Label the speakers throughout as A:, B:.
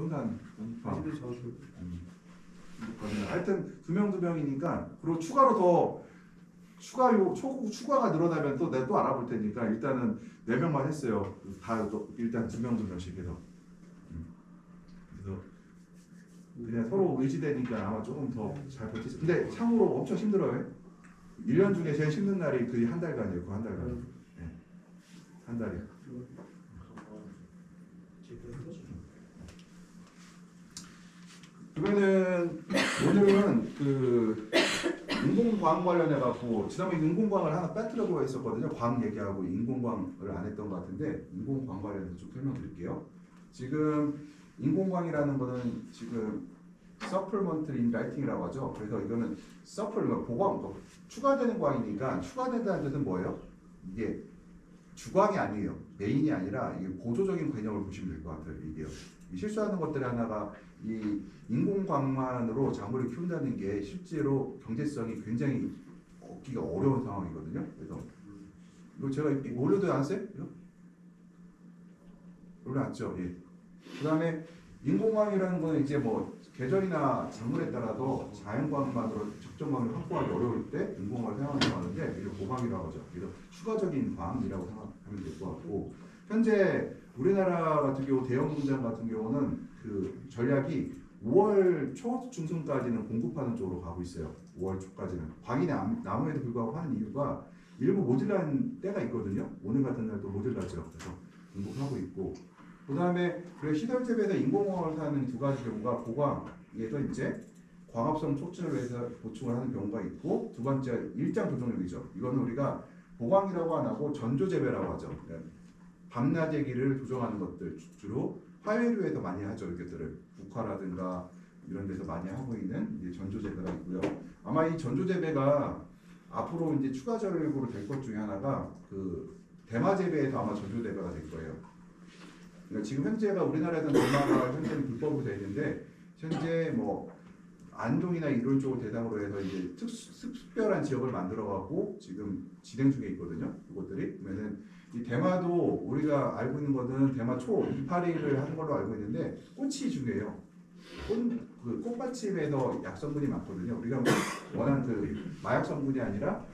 A: 논산
B: 아직도 저수.
A: 하여튼 두 명이니까 그리고 추가로 더 추가가 늘어나면 또 내가 또 알아볼 테니까 일단은 4명만 했어요. 다 일단 두 명씩 해서. 그래서 그냥 서로 의지되니까 아마 조금 더 잘 버티지. 근데 참으로 엄청 힘들어요. 1년 중에 제일 힘든 날이 그 한 달간이에요. 그 한 달간. 네. 한 달이. 그러면은 오늘은 그 인공광 관련해 갖고 지난번에 인공광을 하나 빼뜨려고 했었거든요. 광 얘기하고 인공광을 안 했던 것 같은데 인공광 관련해서 좀 설명드릴게요. 지금 인공광이라는 거는 지금 supplementary lighting이라고 하죠. 그래서 이거는 보광, 추가되는 광이니까 추가된다는 뜻은 뭐예요? 이게 주광이 아니에요. 메인이 아니라 이게 보조적인 개념을 보시면 될 것 같아요. 이게요. 실수하는 것들 하나가 이 인공광만으로 작물을 키운다는 게 실제로 경제성이 굉장히 얻기가 어려운 상황이거든요. 그래서 이거 제가 올려도 안 써요? 올려놨죠. 예. 그다음에 인공광이라는 거는 이제 뭐 계절이나 작물에 따라서 자연광만으로 적정광을 확보하기 어려울 때 인공광을 사용하는 거는데 이걸 보광이라고 하죠. 그래서 추가적인 광이라고 생각하면 될 것 같고 현재 우리나라 같은 경우 대형 농장 같은 경우는 그 전략이 5월 초 중순까지는 공급하는 쪽으로 가고 있어요. 5월 초까지는 광이 나무에도 불구하고 하는 이유가 일부 모질란 때가 있거든요. 오늘 같은 날도 모질라죠. 그래서 공급하고 있고 그 다음에 시설 재배에서 인공광을 사는 두 가지 경우가 보광에서 이제 광합성 촉진을 위해서 보충을 하는 경우가 있고 두 번째 일장 조정력이죠. 이거는 우리가 보광이라고 안 하고 전조 재배라고 하죠. 그러니까 밤낮의기를 조정하는 것들 주로 화훼류에서 많이 하죠. 이것들을 북화라든가 이런 데서 많이 하고 있는 이제 전조 재배가 있고요. 아마 이 전조 재배가 앞으로 이제 추가적으로 될 것 중에 하나가 그 대마 재배에서 아마 전조 재배가 될 거예요. 그러니까 지금 현재가 우리나라에서는 대마가 현재는 불법으로 되어 있는데 현재 뭐 안동이나 이런 쪽을 대상으로 해서 이제 특별한 지역을 만들어 갖고 지금 진행 중에 있거든요. 그것들이 그러면은 이 대마도 우리가 알고 있는 거는 대마 초 이파리를 하는 걸로 알고 있는데 꽃이 중요해요. 그 꽃받침에서 약성분이 많거든요. 우리가 원하는 그 마약 성분이 아니라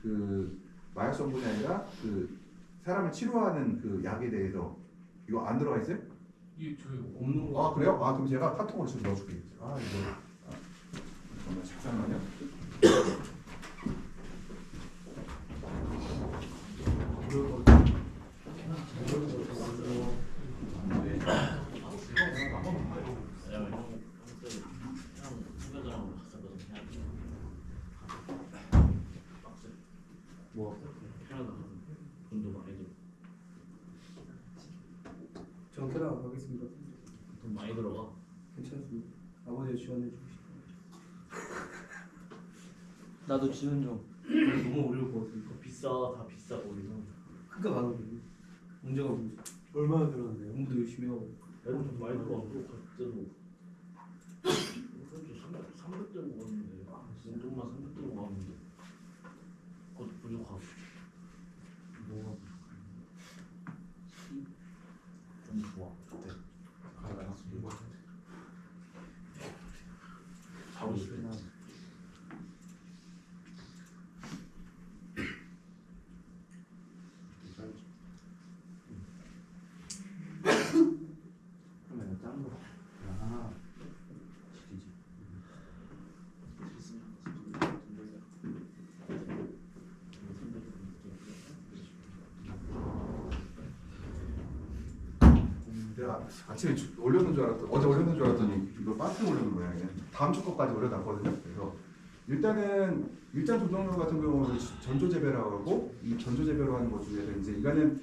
A: 그 사람을 치료하는 그 약에 대해서 이거 안 들어가 있어요?
C: 이 저희 없는 거.
A: 아 그래요? 아 그럼 제가 카톡으로 좀 넣어줄게요. 아 이거 잠깐만요.
C: 뭐 캐나다 돈도 많이 들어.
B: 전 캐나다 가겠습니다.
C: 돈 많이 들어가.
B: 괜찮습니다. 아버지가 지원해 주시고.
D: 나도 지원 좀.
B: 너무 어려울 것 같으니까.
C: 비싸 다 비싸 거기서.
B: 그러니까 가는 거예요. 문제가 뭐지?
E: 얼마나 들었는데요?
B: 공부도 열심히 하고.
C: 애들 돈 많이 들어가. 또 갑자기 그래도 300 들고 갔는데 용돈만 300 들고 갔는데 그것도 부족하고. 뭐가 좀 좋아. 그때 자고 싶긴 하네.
D: 그러면 짠 거. 아, 시키지.
A: 내가 아침에 올려놓은 줄 알았더니 어제 올려놓은 줄 알았더니 이거 빠트에 올려놓은 모양이네. 다음 주 것까지 올려놨거든요. 그래서 일단은 일장 조정료 같은 경우는 전조 재배라고 하고 이 전조 재배로 하는 것 중에서 이제 이거는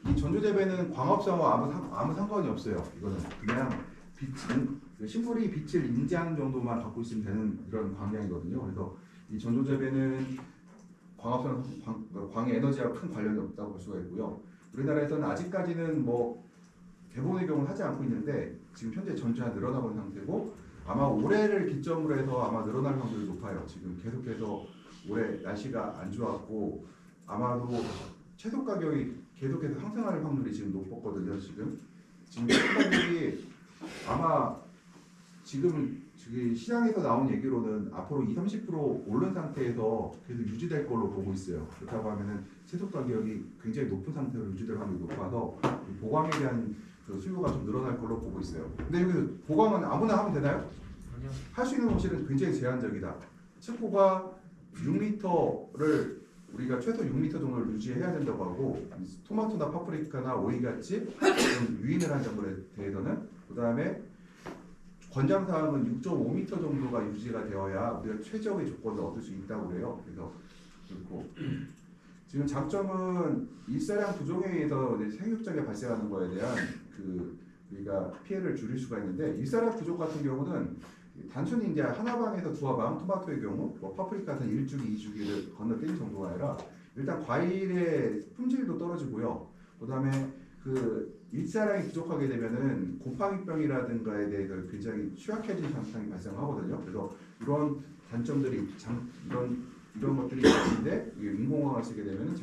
A: 이 전조 재배는 광합성과 아무 상관이 없어요. 이거는 그냥 식물이 빛을 인지하는 정도만 갖고 있으면 되는 이런 광량이거든요. 그래서 이 전조 재배는 광의 에너지와 큰 관련이 없다고 볼 수가 있고요. 우리나라에서는 아직까지는 뭐 대부분의 경우는 하지 않고 있는데 지금 현재 전주가 늘어나고 있는 상태고 아마 올해를 기점으로 해서 아마 늘어날 확률이 높아요. 지금 계속해서 올해 날씨가 안 좋았고 아마도 채소 가격이 계속해서 상승할 확률이 지금 높았거든요. 지금 채소 가격이 아마 지금 저기 시장에서 나온 얘기로는 앞으로 20-30% 오른 상태에서 계속 유지될 걸로 보고 있어요. 그렇다고 하면은 채소 가격이 굉장히 높은 상태로 유지될 확률이 높아서 이 보강에 대한 그 수요가 좀 늘어날 걸로 보고 있어요. 근데 여기 보강은 아무나 하면 되나요?
C: 아니요.
A: 할 수 있는 온실은 굉장히 제한적이다. 측고가 6m를 우리가 최소 6m 정도를 유지해야 된다고 하고 토마토나 파프리카나 오이 같이 좀 유인을 한 작물에 대해서는 그 다음에 권장 사항은 6.5m 정도가 유지가 되어야 우리가 최적의 조건을 얻을 수 있다고 그래요. 그래서 그렇고 지금 장점은 일사량 부종에 의해서 이제 생육장에 발생하는 거에 대한 그 우리가 피해를 줄일 수가 있는데 일사량 부족 같은 경우는 단순히 이제 하나방에서 두어방 토마토의 경우 뭐 파프리카 같은 1주기, 2주기를 건너뛰는 정도가 아니라 일단 과일의 품질도 떨어지고요. 그다음에 그 일사량이 부족하게 되면은 곰팡이병이라든가에 대해서 굉장히 취약해진 현상이 발생하거든요. 그래서 이런 단점들이 이런 것들이 있는데 인공광을 쓰게 되면은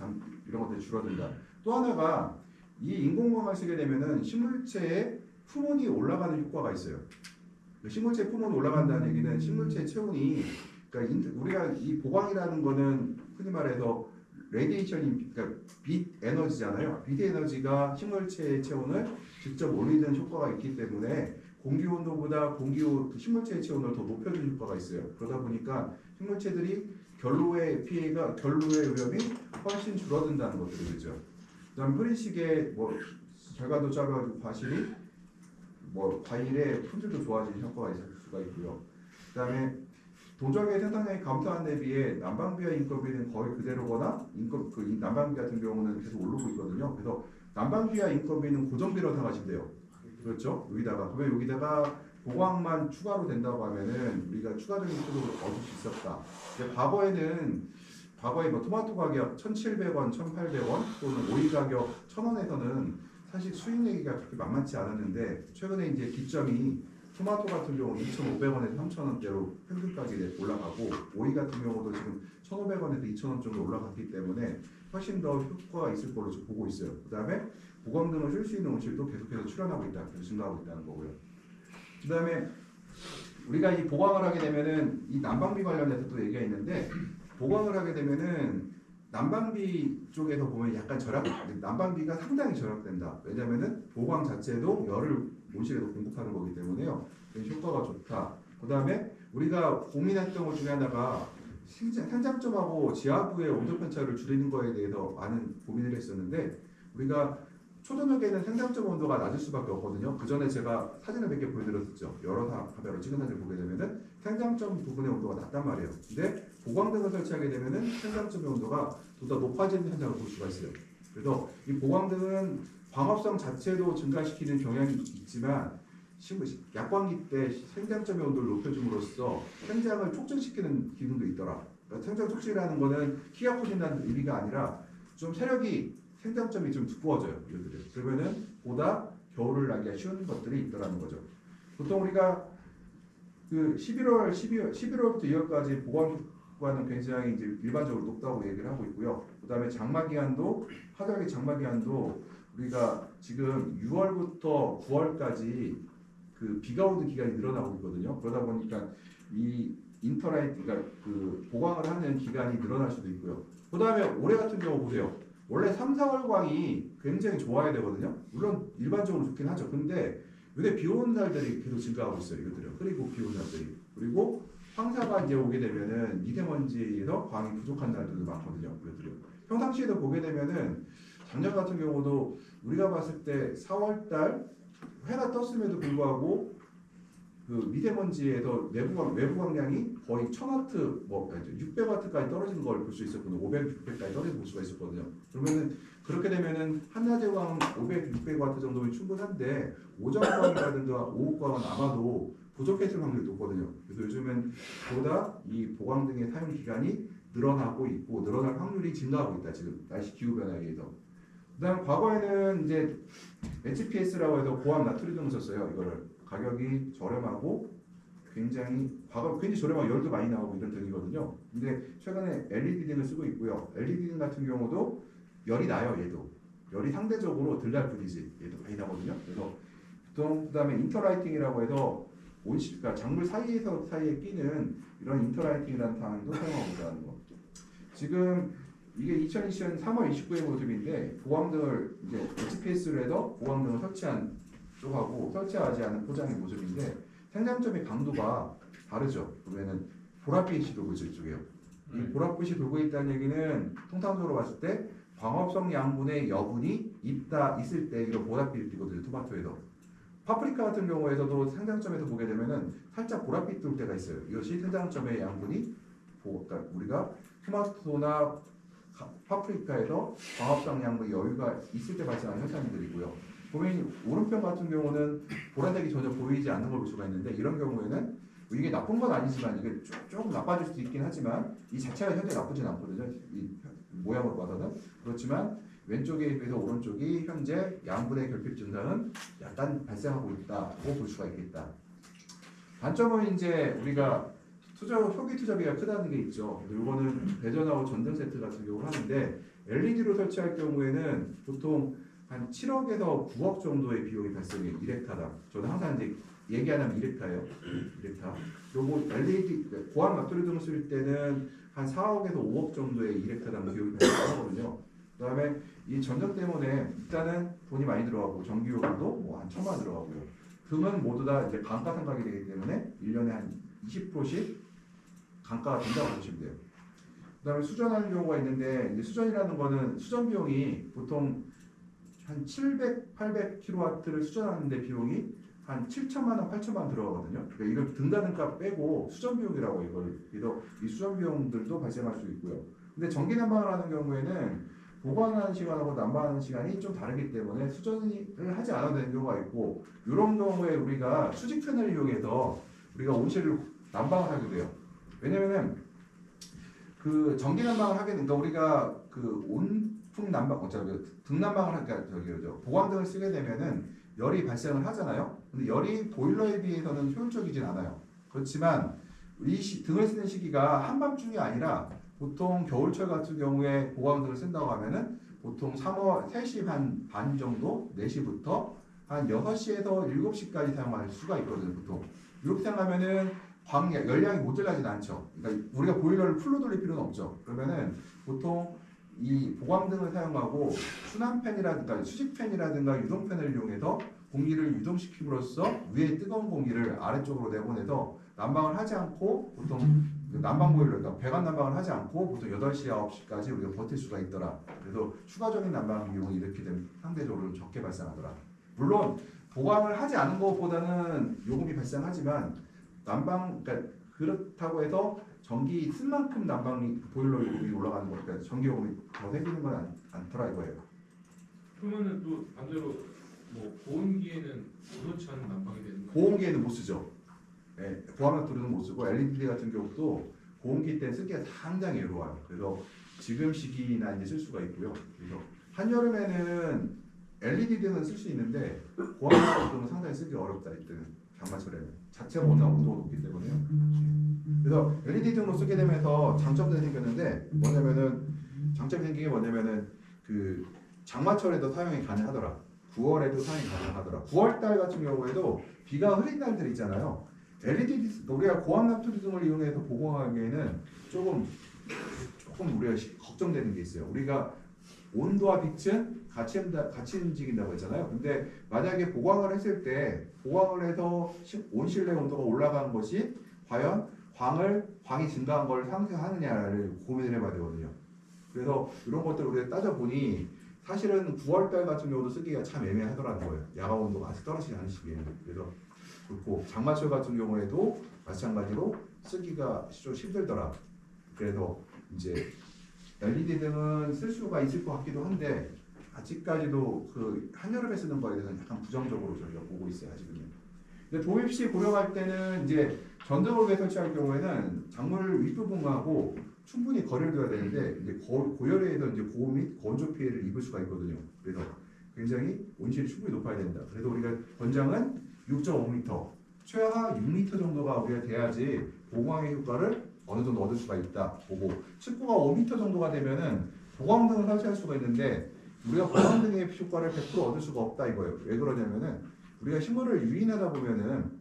A: 이런 것들이 줄어든다. 또 하나가 이 인공광을 쓰게 되면은 식물체의 품온이 올라가는 효과가 있어요. 식물체 품온이 올라간다는 얘기는 식물체 체온이 그러니까 우리가 이 보강이라는 거는 흔히 말해서 레디에이션이 그러니까 빛 에너지잖아요. 빛 에너지가 식물체의 체온을 직접 올리는 효과가 있기 때문에 공기 온도보다 식물체의 체온을 더 높여주는 효과가 있어요. 그러다 보니까 식물체들이 결로의 위험이 훨씬 줄어든다는 것들이 그죠. 그다음 뿌리식의 뭐 결과도 작아지고 과일의 품질도 좋아지는 효과가 있을 수가 있고요. 그다음에 도적의 생산량이 감소한 데 비해 난방비와 인건비는 거의 그대로거나 이 난방비 같은 경우는 계속 오르고 있거든요. 그래서 난방비와 인건비는 고정비로 생각하시면 돼요. 그렇죠? 여기다가 보강만 추가로 된다고 하면은 우리가 추가적인 수익을 얻을 수 있었다. 과거에 뭐 토마토 가격 1,700원, 1,800원 또는 오이 가격 1,000원에서는 사실 수익 내기가 그렇게 만만치 않았는데 최근에 이제 기점이 토마토 같은 경우 2,500원에서 3,000원대로 평균 가격이 올라가고 오이 같은 경우도 지금 1,500원에서 2,000원 정도 올라갔기 때문에 훨씬 더 효과가 있을 걸로 보고 있어요. 그 다음에 보강 등을 쓸 수 있는 온실도 계속해서 출현하고 있다, 계속 증가하고 있다는 거고요. 그 다음에 우리가 이 보강을 하게 되면은 이 난방비 관련해서 또 얘기가 있는데 보강을 하게 되면은 난방비 쪽에서 보면 약간 난방비가 상당히 절약된다. 왜냐면은 보강 자체도 열을 온실에도 공급하는 거기 때문에요. 효과가 좋다. 그 다음에 우리가 고민했던 것 중에 하나가 생장점하고 지하부의 온도 편차를 줄이는 거에 대해서 많은 고민을 했었는데 우리가 초저녁에는 생장점 온도가 낮을 수밖에 없거든요. 그 전에 제가 사진을 몇 개 보여드렸었죠. 여러 카메라로 찍은 사진을 보게 되면은 생장점 부분의 온도가 낮단 말이에요. 근데 보강등을 설치하게 되면은 생장점의 온도가 더 높아지는 현상을 볼 수가 있어요. 그래서 이 보강등은 광합성 자체도 증가시키는 경향이 있지만 약광기 때 생장점의 온도를 높여줌으로써 생장을 촉진시키는 기능도 있더라. 그러니까 생장 촉진이라는 거는 키가 커진다는 의미가 아니라 좀 세력이 생장점이 좀 두꺼워져요. 그러면은 보다 겨울을 나기가 쉬운 것들이 있더라는 거죠. 보통 우리가 그 11월부터 2월까지 보강 효과는 굉장히 이제 일반적으로 높다고 얘기를 하고 있고요. 그다음에 하절기 장마 기간도 우리가 지금 6월부터 9월까지 그 비가 오는 기간이 늘어나고 있거든요. 그러다 보니까 이 그러니까 그 보강을 하는 기간이 늘어날 수도 있고요. 그다음에 올해 같은 경우 보세요. 원래 3, 4월광이 굉장히 좋아야 되거든요. 물론 일반적으로 좋긴 하죠. 근데 요새 비 오는 날들이 계속 증가하고 있어요. 이것들요. 그리고 비 오는 날들이. 그리고 황사가 이제 오게 되면은 미세먼지에서 광이 부족한 날들도 많거든요. 이것들요. 평상시에도 보게 되면은 작년 같은 경우도 우리가 봤을 때 4월달 해가 떴음에도 불구하고 그 미세먼지에서 외부 광량이 거의 1000와트, 600와트까지 떨어지는 걸 볼 수 있었거든요. 500, 600까지 떨어져 볼 수가 있었거든요. 그러면은 그렇게 되면은 한낮의 광 500, 600와트 정도면 충분한데 오전 광이라든가 오후 광은 아마도 부족했을 확률이 높거든요. 그래서 요즘은 보다 이 보강 등의 사용 기간이 늘어나고 있고 늘어날 확률이 증가하고 있다. 지금 날씨 기후 변화에 의해서. 그다음 과거에는 이제 HPS라고 해서 고압 나트륨을 썼어요. 이거를 가격이 저렴하고 굉장히 저렴하고 열도 많이 나오고 이런 등이거든요. 근데 최근에 LED 등을 쓰고 있고요. LED 등 같은 경우도 열이 나요. 얘도 열이 상대적으로 덜 날 뿐이지 얘도 많이 나거든요. 그래서 보통 그다음에 인터라이팅이라고 해서 그러니까 작물 사이에 끼는 이런 인터라이팅이라는 단어도 사용하고자 하는 거. 지금 이게 2020년 3월 29일 모습인데 보강등을 이제 HPS로 해서 보강등을 설치한 쪽하고 설치하지 않은 포장의 모습인데 생장점의 강도가 다르죠. 그러면은 보랏빛이 돌고 있을 쪽이에요. 이 보랏빛이 돌고 있다는 얘기는 통상적으로 봤을 때 광합성 양분의 여분이 있을 때 이런 보랏빛이 띄거든요. 토마토에서. 파프리카 같은 경우에서도 생장점에서 보게 되면은 살짝 보랏빛 돌 때가 있어요. 이것이 생장점의 양분이 그러니까 우리가 토마토나 파프리카에서 광합성 양분의 여유가 있을 때 발생하는 현상들이고요. 보면 오른편 같은 경우는 보라색이 전혀 보이지 않는 걸 볼 수가 있는데 이런 경우에는 이게 나쁜 건 아니지만 이게 조금 나빠질 수도 있긴 하지만 이 자체가 현재 나쁘진 않거든요. 이 모양으로 봐서는 그렇지만 왼쪽에 비해서 오른쪽이 현재 양분의 결핍 증상은 약간 발생하고 있다고 볼 수가 있겠다. 단점은 이제 우리가 초기 투자비가 크다는 게 있죠. 이거는 배전하고 전등 세트 같은 경우를 하는데 LED로 설치할 경우에는 보통 한 7억에서 9억 정도의 비용이 발생해요. 1헥타당. 저는 항상 이제 얘기하는 1헥타예요. 1헥타. 요거 LED 고압 낙토리등을 쓸 때는 한 4억에서 5억 정도의 1헥타당 비용이 발생하거든요. 그다음에 이 전력 때문에 일단은 돈이 많이 들어가고 전기요금도 뭐 한 1,000만 원 들어가고요. 등은 모두 다 이제 감가상각이 되기 때문에 1년에 한 20%씩 감가가 된다고 보시면 돼요. 그다음에 수전하는 경우가 있는데 이제 수전이라는 거는 수전 비용이 보통 한 700, 800kW를 수전하는데 비용이 한 7천만 원, 8천만 원 들어가거든요. 그러니까 이걸 등가등가 빼고 수전 비용이라고 이걸 그래서 이 수전 비용들도 발생할 수 있고요. 근데 전기 난방을 하는 경우에는 보관하는 시간하고 난방하는 시간이 좀 다르기 때문에 수전을 하지 않아도 되는 경우가 있고 이런 경우에 우리가 수직팬을 이용해서 우리가 온실을 난방을 하게 돼요. 왜냐면은 그 전기 난방을 하게 되니까 우리가 그 온풍 난방 어차피 등 난방을 하니까 저기죠 보강등을 쓰게 되면은 열이 발생을 하잖아요. 근데 열이 보일러에 비해서는 효율적이진 않아요. 그렇지만 이 등을 쓰는 시기가 한밤중이 아니라 보통 겨울철 같은 경우에 보강등을 쓴다고 하면은 보통 3시 반 정도 4시부터 한 6시에서 7시까지 사용할 수가 있거든요. 보통 이렇게 생각하면은 열량이 모자라진 않죠. 그러니까 우리가 보일러를 풀로 돌릴 필요는 없죠. 그러면은 보통 이 보강등을 사용하고 순환팬이라든가 수직팬이라든가 유동팬을 이용해서 공기를 유동시킴으로써 위에 뜨거운 공기를 아래쪽으로 내보내서 난방을 하지 않고 보통 난방 보일러, 그러니까 배관 난방을 하지 않고 보통 8시, 9시까지 우리가 버틸 수가 있더라. 그래서 추가적인 난방 비용이 이렇게 되면 상대적으로 적게 발생하더라. 물론 보강을 하지 않은 것보다는 요금이 발생하지만 난방, 그러니까 그렇다고 해서 전기 쓴 만큼 난방이 보일러 요금이 올라가는 거니까 그러니까 전기 요금이 더 생기는 건 않더라 이거예요.
E: 그러면은 또 반대로 뭐 고온기에는 그렇지 않은 난방이 되는 거예요?
A: 고온기에는 못 쓰죠. 예, 고압락토리는 못 쓰고 LED 같은 경우도 고온기 때 쓰기가 상당히 어려워요. 그래서 지금 시기나 이제 쓸 수가 있고요. 그래서 한여름에는 LED 등은 쓸 수 있는데 고압락토리는 상당히 쓰기 어렵다 이때는 장마철에는 자체가 워낙 온도가 높기 때문에요. 그래서 LED 등으로 쓰게 되면서 장점들이 생겼는데 장점이 생긴 게 뭐냐면은 그 장마철에도 사용이 가능하더라. 9월에도 사용이 가능하더라. 9월달 같은 경우에도 비가 흐린 날들 있잖아요. LED 우리가 고압납토리 등을 이용해서 보강하기에는 조금 우리가 걱정되는 게 있어요. 우리가 온도와 빛은 같이 움직인다고 했잖아요. 근데 만약에 보강을 했을 때 보강을 해서 온실내 온도가 올라간 것이 과연 광이 증가한 걸 상쇄하느냐를 고민을 해봐야 되거든요. 그래서 이런 것들을 우리가 따져보니 사실은 9월달 같은 경우도 쓰기가 참 애매하더라는 거예요. 야간 온도가 아직 떨어지지 않은 시기에는. 그래서 그렇고 장마철 같은 경우에도 마찬가지로 쓰기가 좀 힘들더라. 그래서 이제 LED 등은 쓸 수가 있을 것 같기도 한데 아직까지도 그 한여름에 쓰는 거에 대해서는 약간 부정적으로 저희가 보고 있어요. 아직은요. 근데 도입 시 고려할 때는 이제 전등을 설치할 경우에는 작물 윗부분하고 충분히 거리를 둬야 되는데 이제 고열에 의해서 이제 고온 및 건조 피해를 입을 수가 있거든요. 그래서 굉장히 온실이 충분히 높아야 된다. 그래서 우리가 권장은 6.5m, 최하 6m 정도가 우리가 돼야지 보강의 효과를 어느 정도 얻을 수가 있다 보고 습구가 5m 정도가 되면은 보강등을 설치할 수가 있는데 우리가 보강등의 효과를 100% 얻을 수가 없다 이거예요. 왜 그러냐면은 우리가 식물을 유인하다 보면은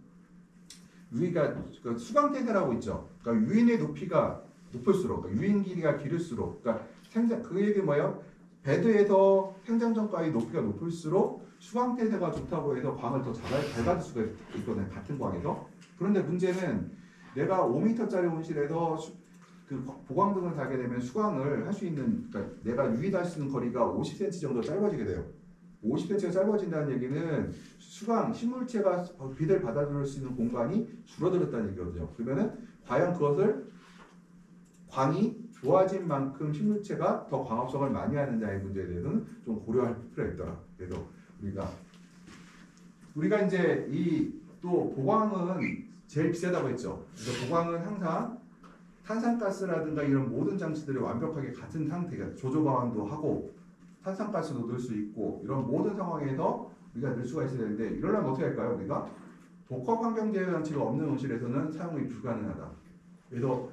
A: 유인가 그 수광태세라고 있죠. 그러니까 유인의 높이가 높을수록, 그러니까 유인 길이가 길을수록, 그러니까 생장 그 얘기 뭐예요? 베드에서 생장점과의 높이가 높을수록 수광태세가 좋다고 해서 광을 더 잘 받을 수가 있거든요. 같은 광에서. 그런데 문제는 내가 5m짜리 온실에서 그 보광등을 달게 되면 수광을 할 수 있는, 그러니까 내가 유인할 수 있는 거리가 50cm 정도 짧아지게 돼요. 50cm가 짧아진다는 얘기는 수광, 식물체가 빛을 받아들일 수 있는 공간이 줄어들었다는 얘기거든요. 그러면은 과연 그것을 광이 좋아진 만큼 식물체가 더 광합성을 많이 하느냐의 문제에 대해서는 좀 고려할 필요가 있더라. 그래서 우리가 이제 이 또 보광은 제일 비싸다고 했죠. 그래서 보광은 항상 탄산가스라든가 이런 모든 장치들이 완벽하게 같은 상태가 조조 방환도 하고 탄산가스도 넣을 수 있고 이런 모든 상황에서 우리가 넣을 수가 있어야 되는데 이러려면 어떻게 할까요? 우리가 복합 환경 제어 장치가 없는 온실에서는 사용이 불가능하다. 그래서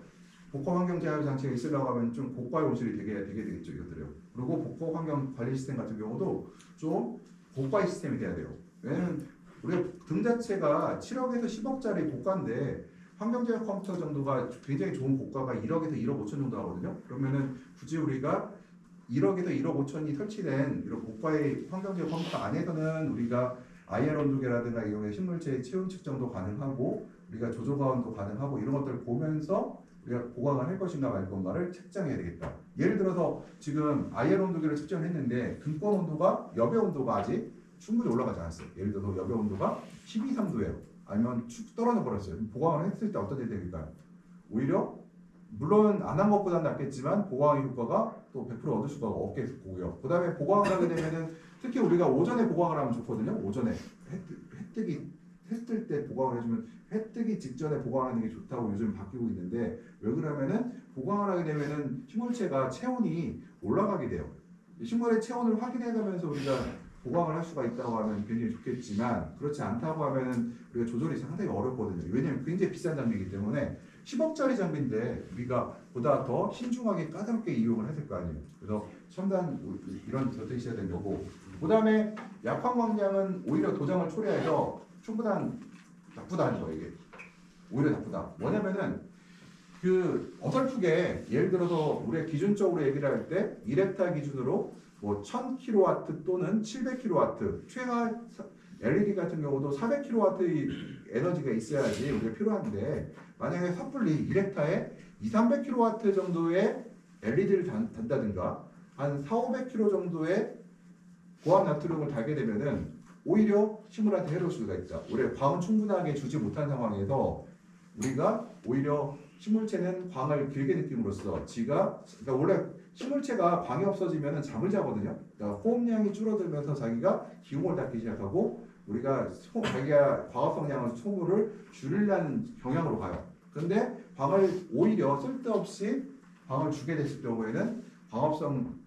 A: 복합 환경 제어 장치가 있으려고 하면 좀 고가의 온실이 되겠죠, 이것들요. 그리고 복합 환경 관리 시스템 같은 경우도 좀 고가의 시스템이 돼야 돼요. 왜냐면 우리가 등 자체가 7억에서 10억짜리 고가인데 환경제어 컴퓨터 정도가 굉장히 좋은 고가가 1억에서 1억 5천 정도 하거든요. 그러면은 굳이 우리가 1억에서 1억 5천이 설치된 이런 고가의 환경제어 컴퓨터 안에서는 우리가 IR 온도계라든가 이런 식물체의 체온 측정도 가능하고 우리가 조조 가온도 가능하고 이런 것들을 보면서 우리가 보강을 할 것인가 말 건가를 책정해야 되겠다. 예를 들어서 지금 IR 온도계를 측정을 했는데 등권 온도가 여배 온도가 아직 충분히 올라가지 않았어요. 예를 들어서 여배 온도가 12, 3도예요. 아니면 축 떨어져 버렸어요. 보강을 했을 때 어떤 일이 될까요? 오히려 물론 안 한 것보다는 낫겠지만 보강의 효과가 또 100% 얻을 수가 없겠고요. 그 다음에 보강을 하게 되면은 특히 우리가 오전에 보강을 하면 좋거든요. 오전에 해 뜨기 때 보강을 해주면 해 뜨기 직전에 보강하는 게 좋다고 요즘 바뀌고 있는데 왜 그러냐면은 보강을 하게 되면은 식물체가 체온이 올라가게 돼요. 식물의 체온을 확인해가면서 우리가 보강을 할 수가 있다고 하면 굉장히 좋겠지만 그렇지 않다고 하면은 우리가 조절이 상당히 어렵거든요. 왜냐하면 굉장히 비싼 장비이기 때문에 10억짜리 장비인데 우리가 보다 더 신중하게 까다롭게 이용을 해야 될 거 아니에요. 그래서 첨단 이런 것들이 있어야 되는 거고 그 다음에 약황 광량은 오히려 도장을 초래해서 충분한 나쁘다는 거예요. 이게 오히려 나쁘다. 뭐냐면은 그 어설프게 예를 들어서 우리가 기준적으로 얘기를 할 때 1헥타 기준으로 뭐 1000kW 또는 700kW 최하 LED 같은 경우도 400kW의 에너지가 있어야지 우리가 필요한데 만약에 섣불리 1헥타에 200-300kW 정도의 LED를 단다든가 한 400-500kg 정도의 고압 나트륨을 달게 되면은 오히려 식물한테 해로울 수가 있다. 우리가 광을 충분하게 주지 못한 상황에서 우리가 오히려 식물체는 광을 길게 느낌으로써 그러니까 원래 식물체가 광이 없어지면 잠을 자거든요. 그러니까 호흡량이 줄어들면서 자기가 기운을 닫기 시작하고 우리가 자기가 광합성량을 소모를 줄이려는 경향으로 가요. 근데 광을 오히려 쓸데없이 광을 주게 됐을 경우에는 광합성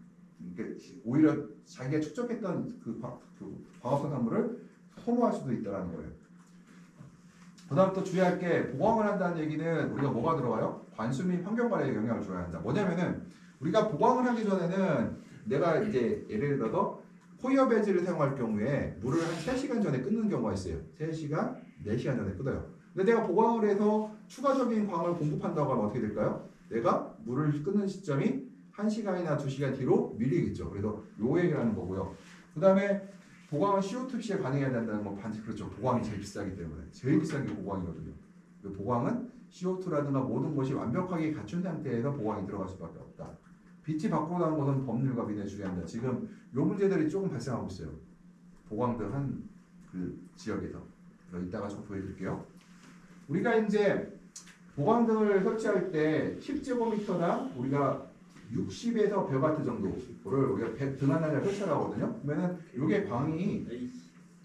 A: 오히려 자기가 축적했던 그 광합성 산물을 소모할 수도 있다는 거예요. 그 다음 또 주의할 게 보강을 한다는 얘기는 우리가 뭐가 들어가요? 관수 및 환경관리에 영향을 줘야 한다. 뭐냐면은 우리가 보강을 하기 전에는 내가 이제 예를 들어서 코이어 배지를 사용할 경우에 물을 한 3시간 전에 끊는 경우가 있어요. 3시간, 4시간 전에 끊어요. 근데 내가 보강을 해서 추가적인 광을 공급한다고 하면 어떻게 될까요? 내가 물을 끊는 시점이 1시간이나 2시간 뒤로 밀리겠죠. 그래서 요 얘기를 하는 거고요. 그 다음에 보강은 CO2 시에 반응해야 된다는 건 반드시 그렇죠. 보강이 제일 비싸기 때문에. 제일 비싼 게 보강이거든요. 그 보강은 CO2라든가 모든 것이 완벽하게 갖춘 상태에서 보강이 들어갈 수밖에 없다. 빛이 밖으로 나오는 것은 법률과 민에 주의한다. 지금 요 문제들이 조금 발생하고 있어요. 보강들 한 그 지역에서. 이따가 좀 보여드릴게요. 우리가 이제 보강등을 설치할 때 10제곱미터당 우리가 60에서 100와트 정도를 우리가 등 하나를 설치하거든요. 그러면은 이게 광이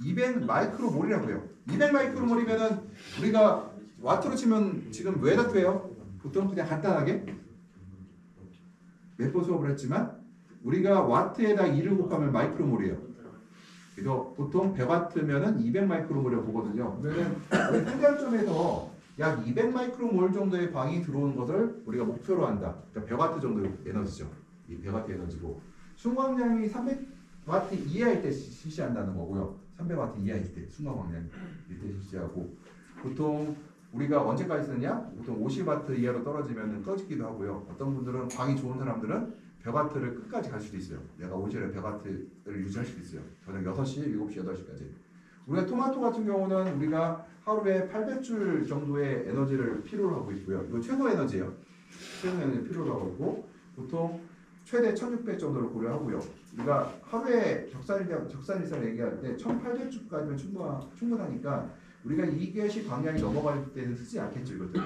A: 200 마이크로몰이라고 해요. 200 마이크로몰이면은 우리가 와트로 치면 지금 몇 와트예요? 보통 그냥 간단하게 몇 번 수업을 했지만 우리가 와트에다 2를 곱하면 마이크로몰이에요. 그래서 보통 100와트면은 200 마이크로몰이라고 보거든요. 그러면은 우리 생산점에서 약 200 마이크로몰 정도의 광이 들어오는 것을 우리가 목표로 한다. 그러니까 100와트 정도의 에너지죠. 이 100와트 에너지고 순광량이 300와트 이하일 때 실시한다는 거고요. 300와트 이하일 때 순간 광량일 때 실시하고 보통 우리가 언제까지 쓰느냐? 보통 50와트 이하로 떨어지면 꺼지기도 하고요. 어떤 분들은 광이 좋은 사람들은 100와트를 끝까지 갈 수도 있어요. 내가 오전에 100와트를 유지할 수도 있어요. 저녁 6시, 7시, 8시까지. 우리가 토마토 같은 경우는 우리가 하루에 800줄 정도의 에너지를 필요로 하고 있고요. 이거 최소 에너지예요. 최소 에너지 필요로 하고 있고 보통 최대 1600 정도를 고려하고요. 우리가 하루에 적산일상 얘기할 때 1800주까지면 충분하니까 우리가 2개씩 광량이 넘어갈 때는 쓰지 않겠죠. 이것들.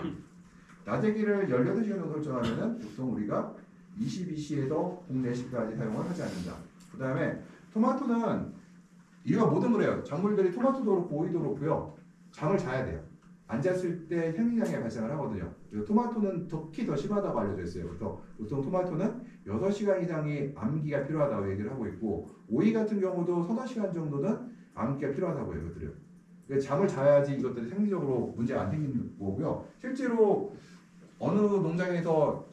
A: 나대기를 18시간 정도 설정하면은 보통 우리가 22시에서 봄 4시까지 사용을 하지 않는다. 그 다음에 토마토는 이거 모든 거래요. 작물들이 토마토도 그렇고 오이도 그렇고요. 잠을 자야 돼요. 앉았을 때 생리장애 발생을 하거든요. 그리고 토마토는 특히 더 심하다고 알려져 있어요. 그래서 보통 토마토는 6시간 이상의 암기가 필요하다고 얘기를 하고 있고 오이 같은 경우도 3-4시간 정도는 암기가 필요하다고 얘기해요. 그러니까 잠을 자야지 이것들이 생리적으로 문제가 안 생기는 거고요. 실제로 어느 농장에서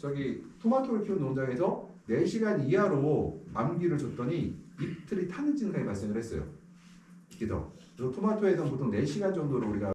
A: 토마토를 키우는 농장에서 4시간 이하로 암기를 줬더니 이틀이 타는 증상이 발생을 했어요. 그래서 토마토에서는 보통 4시간 정도로 우리가